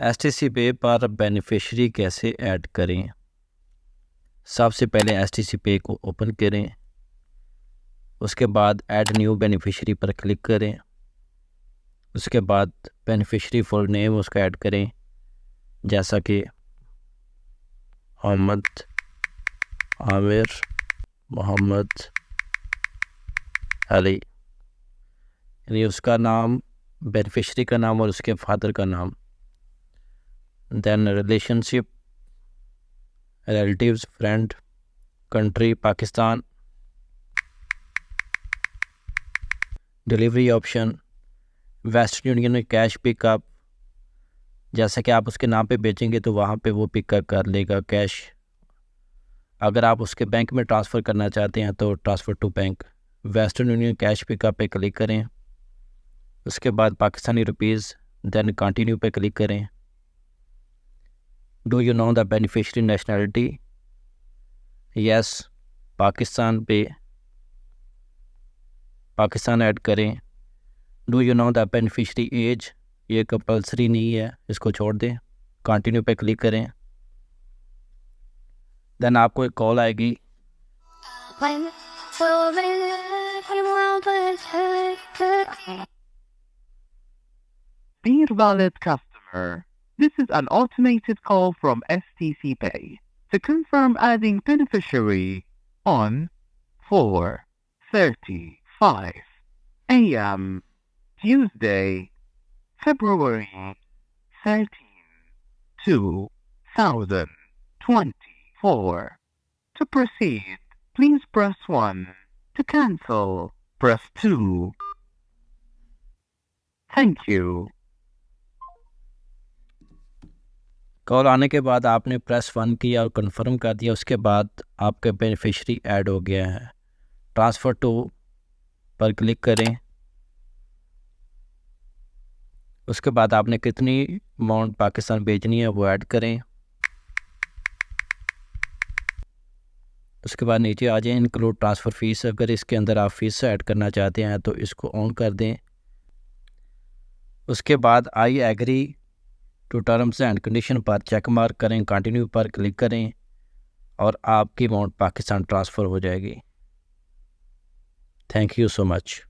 STC पे पर beneficiary कैसे ऐड करें। सबसे पहले STC पे को ओपन करें, उसके बाद ऐड न्यू बेनिफिशरी पर क्लिक करें, उसके बाद बेनिफिशरी फुल नेम उसका ऐड करें, जैसा कि मोहम्मद आमिर मोहम्मद अली, यानी उसका नाम, बेनिफिशरी का नाम और उसके फादर का नाम। Then relationship, relatives, friend, country Pakistan, delivery option, western union में कैश पिकअप, जैसा कि आप उसके नाम पे बेचेंगे तो वहाँ पे वो पिकअप कर लेगा कैश। अगर आप उसके बैंक में ट्रांसफ़र करना चाहते हैं तो transfer to bank, western union cash pickup पे क्लिक करें, उसके बाद पाकिस्तानी रुपीज़, देन कंटिन्यू पे क्लिक करें। Do you know the beneficiary nationality, yes, Pakistan पे पाकिस्तान ऐड करें। Do you know the beneficiary age, ये कंपलसरी नहीं है, इसको छोड़ दें, कंटिन्यू पे क्लिक करें। देन आपको एक कॉल आएगी, Dear valid customer, this is an automated call from STC Pay to confirm adding beneficiary on 4:35 a.m. Tuesday, February 13, 2024. To proceed, please press 1. To cancel, press 2. Thank you. Call आने के बाद आपने press 1 किया और confirm कर दिया, उसके बाद आपका बेनिफिशरी ऐड हो गया है। ट्रांसफ़र टू पर क्लिक करें, उसके बाद आपने कितनी अमाउंट पाकिस्तान भेजनी है वो ऐड करें, उसके बाद नीचे आ जाए इंक्लूड ट्रांसफ़र फ़ीस। अगर इसके अंदर आप फ़ीस ऐड करना चाहते हैं तो इसको ऑन कर दें। उसके बाद I agree to terms and condition पर चेक मार्क करें, कंटिन्यू पर क्लिक करें और आपकी अमाउंट पाकिस्तान ट्रांसफ़र हो जाएगी। Thank you so much.